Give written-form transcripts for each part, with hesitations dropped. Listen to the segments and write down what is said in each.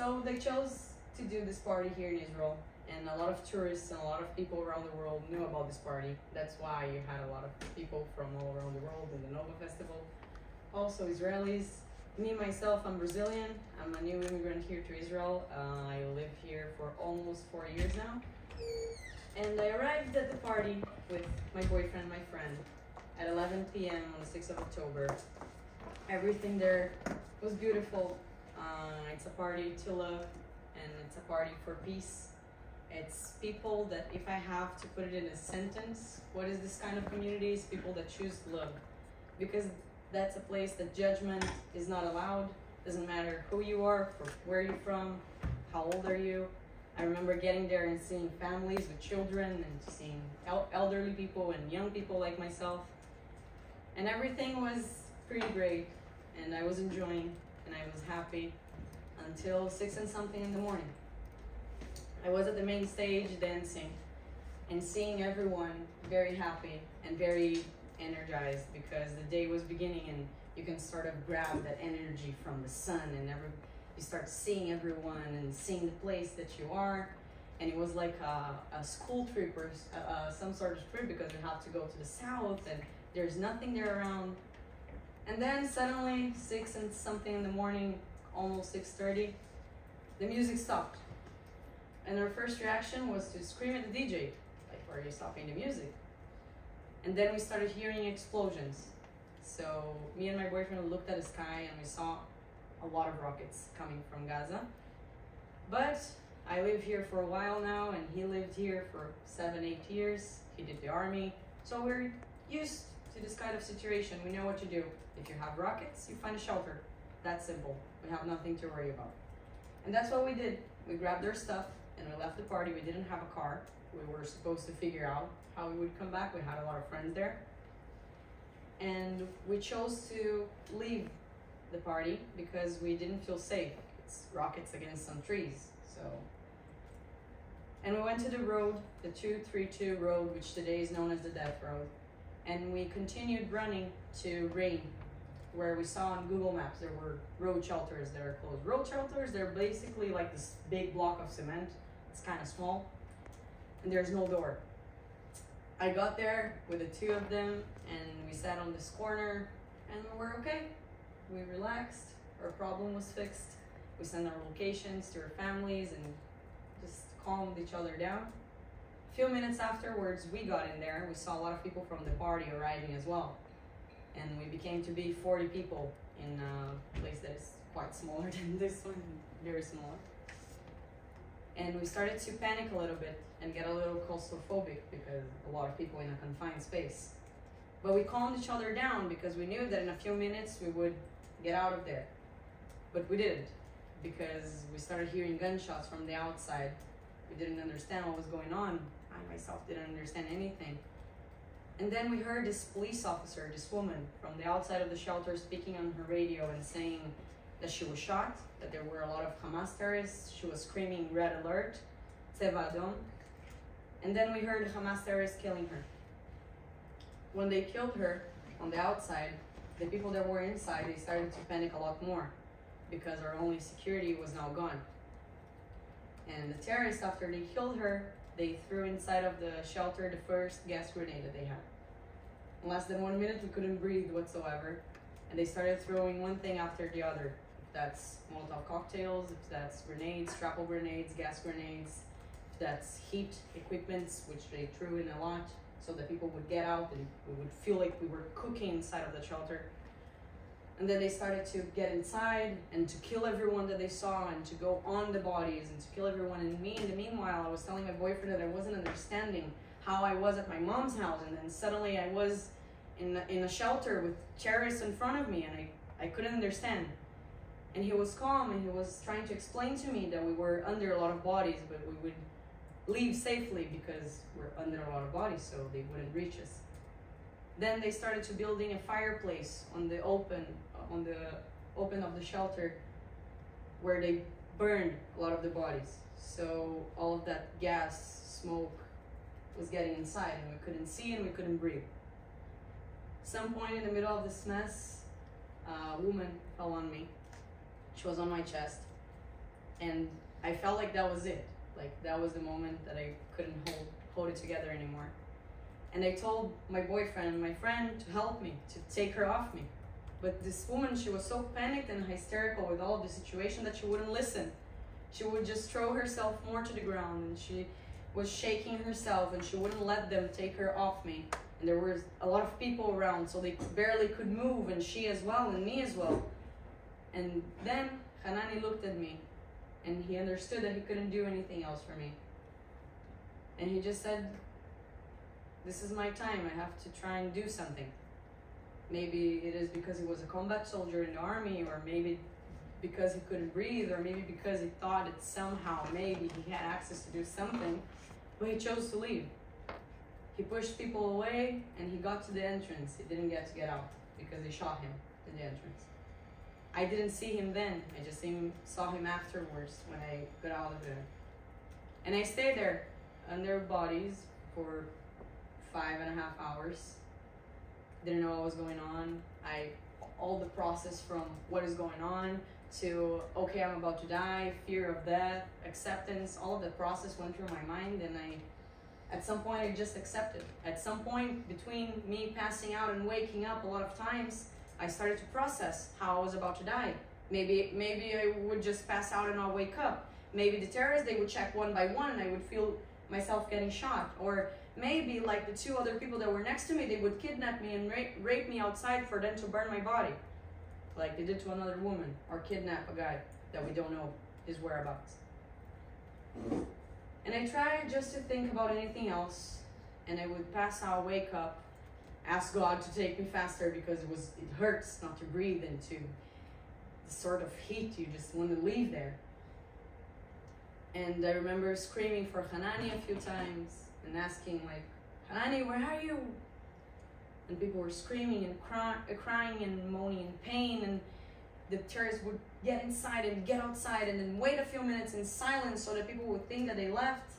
So they chose to do this party here in Israel, and a lot of tourists and a lot of people around the world knew about this party. That's why you had a lot of people from all around the world in the Nova Festival. Also Israelis. Me, myself, I'm Brazilian. I'm a new immigrant here to Israel. I live here for almost 4 years now. And I arrived at the party with my boyfriend, my friend, at 11 p.m. on the 6th of October. Everything there was beautiful. It's a party to love, and it's a party for peace. It's people that, if I have to put it in a sentence, what is this kind of community? It's people that choose love. Because that's a place that judgment is not allowed. Doesn't matter who you are, where you're from, how old are you. I remember getting there and seeing families with children and seeing elderly people and young people like myself. And everything was pretty great, and I was enjoying and I was happy until 6 and something in the morning. I was at the main stage dancing and seeing everyone very happy and very energized because the day was beginning, and you can sort of grab that energy from the sun, and you start seeing everyone and seeing the place that you are. And it was like a school trip or some sort of trip, because you have to go to the south and there's nothing there around. And then suddenly 6 and something in the morning, almost 6:30, the music stopped. And our first reaction was to scream at the DJ, like, why are you stopping the music? And then we started hearing explosions. So me and my boyfriend looked at the sky and we saw a lot of rockets coming from Gaza. But I live here for a while now, and he lived here for 7, 8 years. He did the army. So we're used to this kind of situation. We know what to do. If you have rockets, you find a shelter. That's simple. We have nothing to worry about. And that's what we did. We grabbed our stuff and we left the party. We didn't have a car. We were supposed to figure out how we would come back. We had a lot of friends there. And we chose to leave the party because we didn't feel safe. It's rockets against some trees. And we went to the road, the 232 road, which today is known as the Death Road. And we continued running to Rain, where we saw on Google Maps there were road shelters that are closed. Road shelters, they're basically like this big block of cement. It's kind of small, and there's no door. I got there with the two of them, and we sat on this corner, and we were okay. We relaxed, our problem was fixed. We sent our locations to our families and just calmed each other down. A few minutes afterwards, we got in there. We saw a lot of people from the party arriving as well. And we became to be 40 people in a place that is quite smaller than this one, very smaller. And we started to panic a little bit and get a little claustrophobic because a lot of people in a confined space. But we calmed each other down because we knew that in a few minutes we would get out of there. But we didn't, because we started hearing gunshots from the outside. We didn't understand what was going on. I myself didn't understand anything. And then we heard this police officer, this woman, from the outside of the shelter speaking on her radio and saying that she was shot, that there were a lot of Hamas terrorists. She was screaming red alert, Tzeva Adom. And then we heard Hamas terrorists killing her. When they killed her on the outside, the people that were inside, they started to panic a lot more because our only security was now gone. And the terrorists, after they killed her, they threw inside of the shelter the first gas grenade that they had. In less than 1 minute, we couldn't breathe whatsoever. And they started throwing one thing after the other. If that's Molotov cocktails, if that's grenades, shrapnel grenades, gas grenades, if that's heat equipments, which they threw in a lot so that people would get out and we would feel like we were cooking inside of the shelter. And then they started to get inside and to kill everyone that they saw and to go on the bodies and to kill everyone. And me, in the meanwhile, I was telling my boyfriend that I wasn't understanding how I was at my mom's house, and then suddenly I was in a shelter with terrorists in front of me, and I couldn't understand. And he was calm, and he was trying to explain to me that we were under a lot of bodies, but we would leave safely because we're under a lot of bodies, so they wouldn't reach us. Then they started to building a fireplace on the open of the shelter, where they burned a lot of the bodies. So all of that gas, smoke was getting inside, and we couldn't see and we couldn't breathe. Some point in the middle of this mess, a woman fell on me. She was on my chest, And I felt like that was it. Like that was the moment that I couldn't hold it together anymore. And I told my boyfriend and my friend to help me, to take her off me. But this woman, she was so panicked and hysterical with all of the situation that she wouldn't listen. She would just throw herself more to the ground, and she was shaking herself, and she wouldn't let them take her off me. And there was a lot of people around, so they barely could move, and she as well, and me as well. And then Hanani looked at me, and he understood that he couldn't do anything else for me. And he just said, this is my time, I have to try and do something. Maybe it is because he was a combat soldier in the army, or maybe because he couldn't breathe, or maybe because he thought that somehow maybe he had access to do something, but he chose to leave. He pushed people away, and he got to the entrance. He didn't get out because they shot him in the entrance. I didn't see him then. I just saw him afterwards when I got out of there. And I stayed there under bodies for 5.5 hours. Didn't know what was going on. All the process from what is going on to, okay, I'm about to die, fear of death, acceptance, all of the process went through my mind, and at some point I just accepted. At some point between me passing out and waking up a lot of times, I started to process how I was about to die. Maybe I would just pass out and not wake up. Maybe the terrorists, they would check one by one and I would feel myself getting shot. Or maybe like the 2 other people that were next to me, they would kidnap me and rape me outside for them to burn my body. Like they did to another woman, or kidnap a guy that we don't know his whereabouts. And I tried just to think about anything else, and I would pass out, wake up, ask God to take me faster because it hurts not to breathe into the sort of heat you just want to leave there. And I remember screaming for Hanani a few times and asking like, Hanani, where are you? And people were screaming and crying and moaning in pain, and the terrorists would get inside and get outside and then wait a few minutes in silence so that people would think that they left.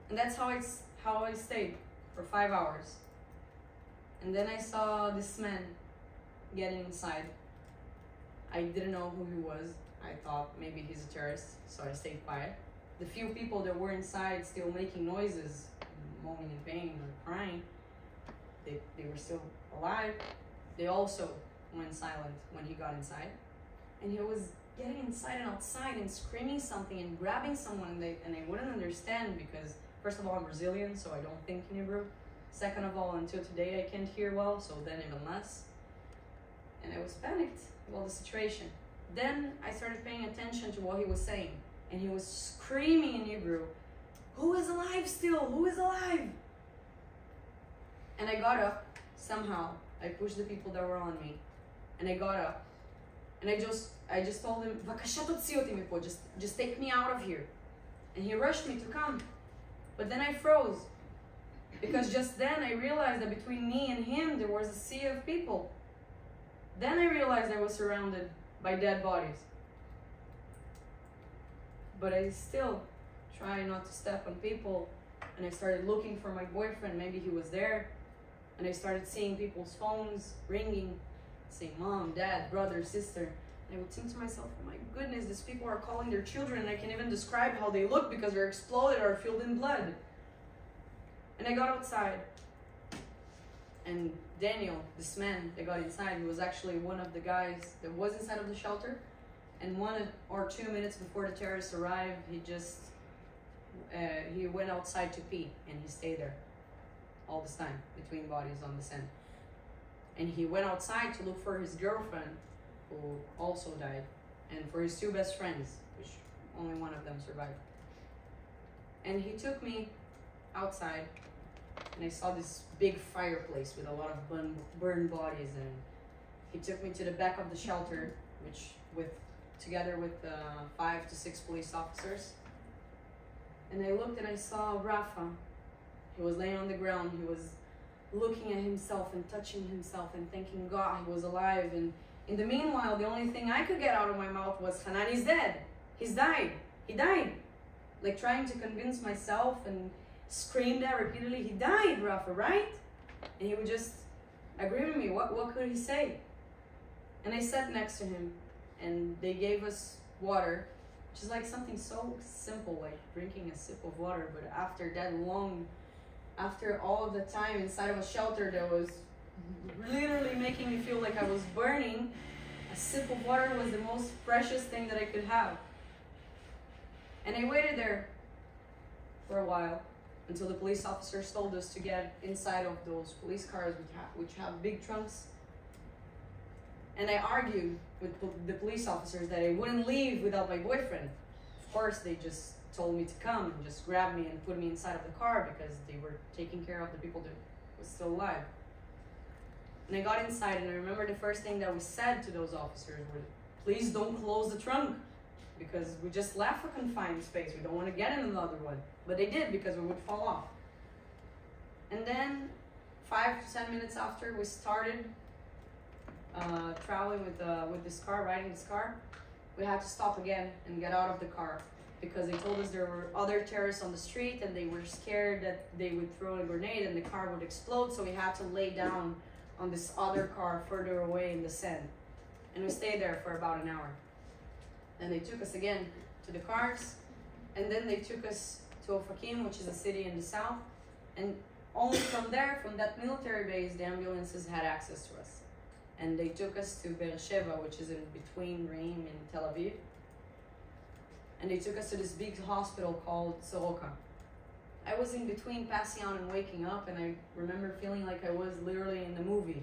And that's how I stayed for 5 hours. And then I saw this man getting inside. I didn't know who he was. I thought maybe he's a terrorist, so I stayed quiet. The few people that were inside still making noises, moaning in pain or crying, they were still alive. They also went silent when he got inside. And he was getting inside and outside and screaming something and grabbing someone, and they wouldn't understand because, first of all, I'm Brazilian, so I don't think in Hebrew. Second of all, until today I can't hear well, so then even less. And I was panicked about the situation. Then I started paying attention to what he was saying, and he was screaming in Hebrew, "Who is alive still? Who is alive?" And I got up, somehow. I pushed the people that were on me, and I got up, and I just told him, just take me out of here. And he rushed me to come, but then I froze, because just then I realized that between me and him there was a sea of people. Then I realized I was surrounded by dead bodies. But I still try not to step on people, and I started looking for my boyfriend. Maybe he was there. And I started seeing people's phones ringing, saying mom, dad, brother, sister. And I would think to myself, oh my goodness, these people are calling their children, and I can even describe how they look because they're exploded or filled in blood. And I got outside, and Daniel, this man that got inside, he was actually one of the guys that was inside of the shelter. And 1 or 2 minutes before the terrorists arrived, he went outside to pee, and he stayed there all this time between bodies on the sand. And he went outside to look for his girlfriend, who also died, and for his 2 best friends, which only one of them survived. And he took me outside, and I saw this big fireplace with a lot of burned bodies, and he took me to the back of the shelter, which together with 5 to 6 police officers. And I looked and I saw Rafa. He was laying on the ground. He was looking at himself and touching himself and thanking God he was alive. And in the meanwhile, the only thing I could get out of my mouth was, Hanani's dead. He's died. He died. Like trying to convince myself and scream that repeatedly, he died, Rafa, right? And he would just agree with me. What could he say? And I sat next to him, and they gave us water, which is like something so simple, like drinking a sip of water. But after that long, after all of the time inside of a shelter that was literally making me feel like I was burning, a sip of water was the most precious thing that I could have. And I waited there for a while until the police officers told us to get inside of those police cars which have big trunks. And I argued with the police officers that I wouldn't leave without my boyfriend. Of course, they just told me to come and just grab me and put me inside of the car because they were taking care of the people that was still alive. And I got inside, and I remember the first thing that we said to those officers was, please don't close the trunk, because we just left a confined space. We don't want to get in another one. But they did, because we would fall off. And then 5 to 10 minutes after we started traveling with this car, riding this car, we had to stop again and get out of the car, because they told us there were other terrorists on the street and they were scared that they would throw a grenade and the car would explode. So we had to lay down on this other car further away in the sand. And we stayed there for about an hour. And they took us again to the cars, and then they took us to Ofakim, which is a city in the south. And only from there, from that military base, the ambulances had access to us. And they took us to Beersheba, which is in between Reim and Tel Aviv. And they took us to this big hospital called Soroka. I was in between passing out and waking up, and I remember feeling like I was literally in the movie.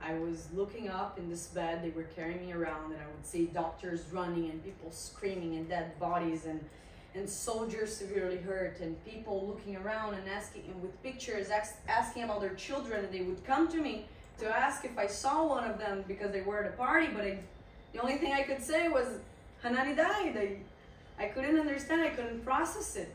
I was looking up in this bed, they were carrying me around, and I would see doctors running and people screaming and dead bodies and soldiers severely hurt and people looking around and asking, and with pictures, asking about their children, and they would come to me to ask if I saw one of them because they were at a party, but the only thing I could say was, Hanani died. I couldn't understand, I couldn't process it.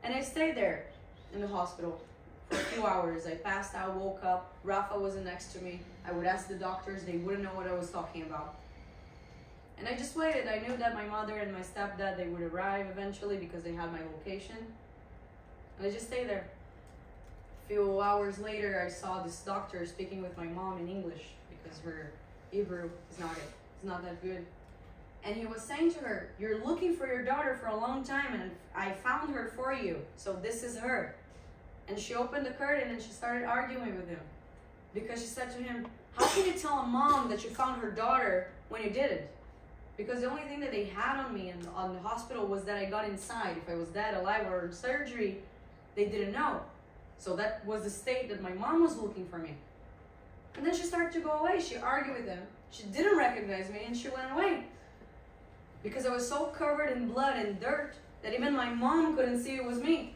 And I stayed there in the hospital for a few hours. I passed out, woke up, Rafa wasn't next to me. I would ask the doctors, they wouldn't know what I was talking about. And I just waited. I knew that my mother and my stepdad, they would arrive eventually because they had my location. And I just stayed there. A few hours later, I saw this doctor speaking with my mom in English because her Hebrew is not that good. And he was saying to her, you're looking for your daughter for a long time, and I found her for you, so this is her. And she opened the curtain and she started arguing with him, because she said to him, how can you tell a mom that you found her daughter when you didn't? Because the only thing that they had on me and on the hospital was that I got inside. If I was dead, alive, or in surgery, they didn't know. So that was the state that my mom was looking for me. And then she started to go away. She argued with him. She didn't recognize me, and she went away. Because I was so covered in blood and dirt that even my mom couldn't see it was me.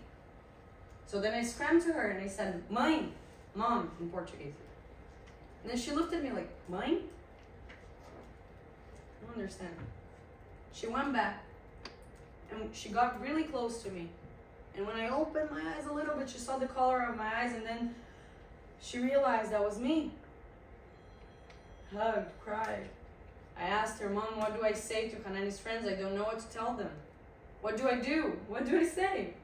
So then I screamed to her and I said, mãe, mom, in Portuguese. And then she looked at me like, mãe? I don't understand. She went back and she got really close to me. And when I opened my eyes a little bit, she saw the color of my eyes, and then she realized that was me. Hugged, cried. I asked her, Mom, what do I say to Hanani's friends? I don't know what to tell them. What do I do? What do I say?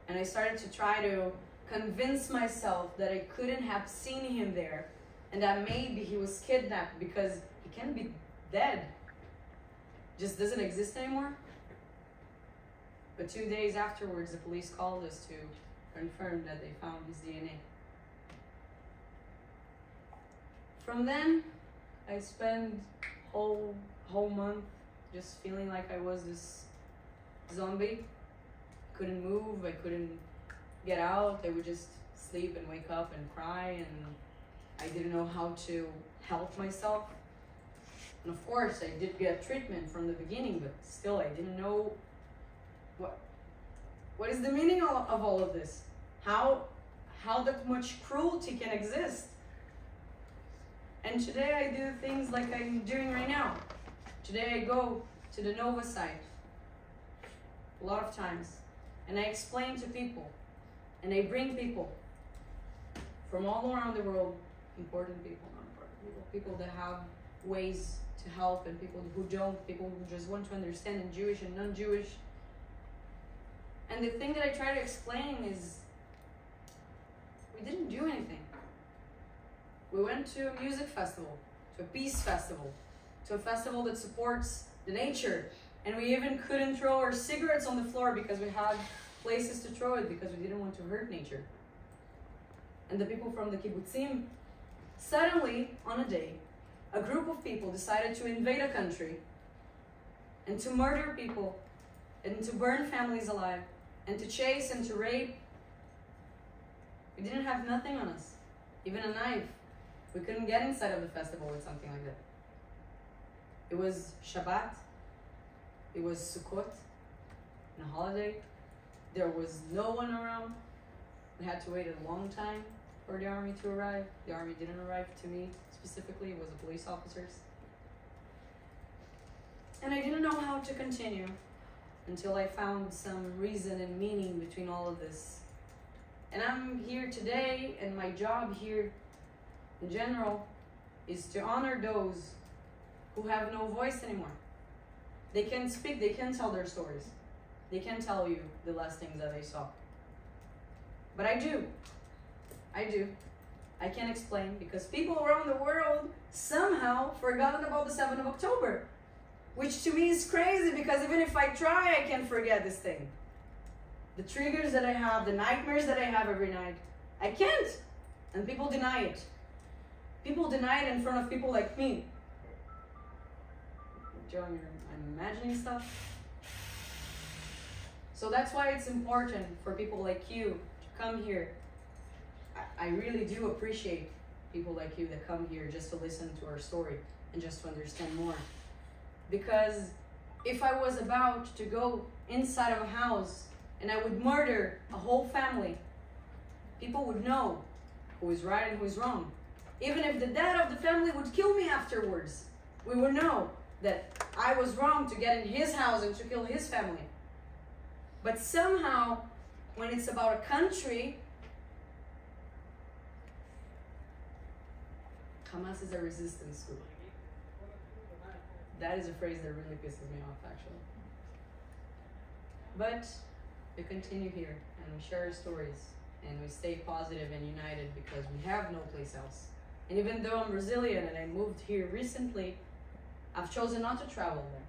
And I started to try to convince myself that I couldn't have seen him there, and that maybe he was kidnapped because he can't be dead. Just doesn't exist anymore. But 2 days afterwards, the police called us to confirm that they found his DNA. From then, I spent whole month just feeling like I was this zombie. Couldn't move, I couldn't get out. I would just sleep and wake up and cry, and I didn't know how to help myself. And of course, I did get treatment from the beginning, but still I didn't know what is the meaning of all of this? How that much cruelty can exist? And today I do things like I'm doing right now. Today I go to the Nova site a lot of times, and I explain to people, and I bring people from all around the world, important people, non-important people, people that have ways to help, and people who don't, people who just want to understand, and Jewish and non-Jewish. And the thing that I try to explain is, we didn't do anything. We went to a music festival, to a peace festival, to a festival that supports the nature, And we even couldn't throw our cigarettes on the floor because we had places to throw it because we didn't want to hurt nature. And the people from the kibbutzim, suddenly, on a day, a group of people decided to invade a country and to murder people and to burn families alive and to chase and to rape. We didn't have nothing on us, even a knife. We couldn't get inside of the festival with something like that. It was Shabbat. It was Sukkot, on a holiday. There was no one around. We had to wait a long time for the army to arrive. The army didn't arrive to me specifically. It was the police officers. And I didn't know how to continue until I found some reason and meaning between all of this. And I'm here today, and my job here in general is to honor those who have no voice anymore. They can't speak, they can't tell their stories. They can't tell you the last things that they saw. But I do. I do. I can't explain because people around the world somehow forgotten about the 7th of October. Which to me is crazy because even if I try, I can't forget this thing. The triggers that I have, the nightmares that I have every night, I can't. And people deny it. People deny it in front of people like me. Joe, I'm imagining stuff. So that's why it's important for people like you to come here. I really do appreciate people like you that come here just to listen to our story and just to understand more. Because if I was about to go inside of a house and I would murder a whole family, people would know who is right and who is wrong. Even if the dad of the family would kill me afterwards, we would know that I was wrong to get in his house and to kill his family. But somehow, when it's about a country, Hamas is a resistance group. That is a phrase that really pisses me off, actually. But we continue here, and we share our stories, and we stay positive and united because we have no place else. And even though I'm Brazilian and I moved here recently, I've chosen not to travel there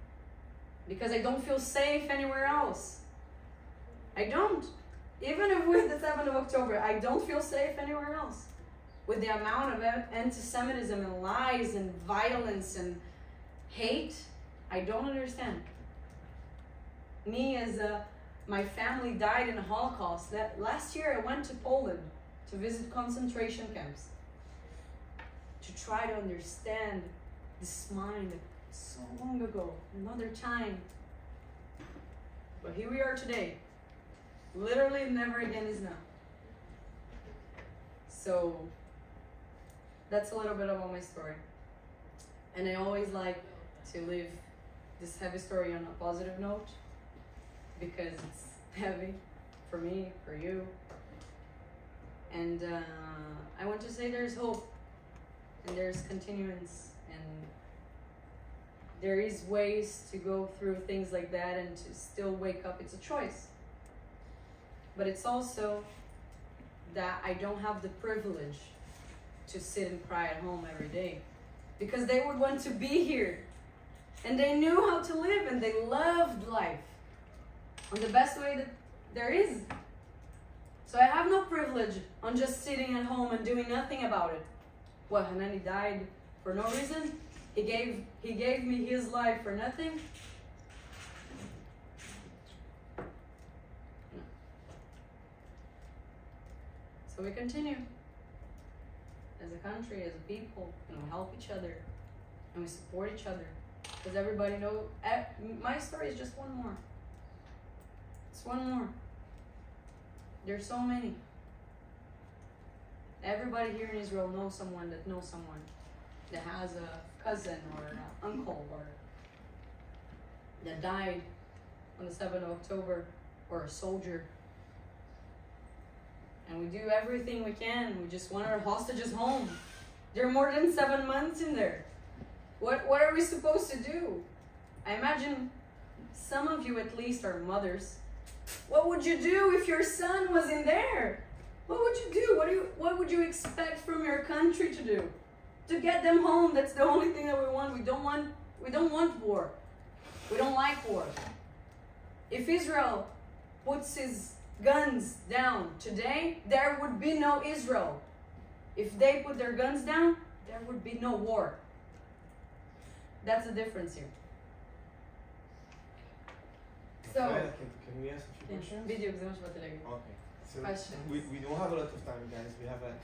because I don't feel safe anywhere else. I don't. Even if with the 7th of October, I don't feel safe anywhere else. With the amount of anti-Semitism and lies and violence and hate, I don't understand. Me as my family died in the Holocaust. Last year I went to Poland to visit concentration camps to try to understand this mind so long ago, another time. But here we are today. Literally never again is now. So that's a little bit about my story. And I always like to leave this heavy story on a positive note because it's heavy for me, for you. And I want to say there's hope and there's continuance and there is ways to go through things like that and to still wake up. It's a choice. But it's also that I don't have the privilege to sit and cry at home every day because they would want to be here and they knew how to live and they loved life on the best way that there is. So I have no privilege on just sitting at home and doing nothing about it. What, Hanani died for no reason? He gave me his life for nothing? No. So we continue as a country, as a people, and we help each other and we support each other because everybody knows my story is just one more. It's one more. There's so many. Everybody here in Israel knows someone that has a cousin or an uncle or that died on the 7th of October or a soldier. And we do everything we can. We just want our hostages home. There are more than 7 months in there. What are we supposed to do? I imagine some of you at least are mothers. What would you do if your son was in there? What would you do? What would you expect from your country to do? To get them home. That's the only thing that we want. We don't want war. We don't like war. If Israel puts his guns down today, there would be no Israel. If they put their guns down, there would be no war. That's the difference here. So, Rafaela, can we ask a few questions? video, okay. Okay. So Questions. we don't have a lot of time, guys. We have like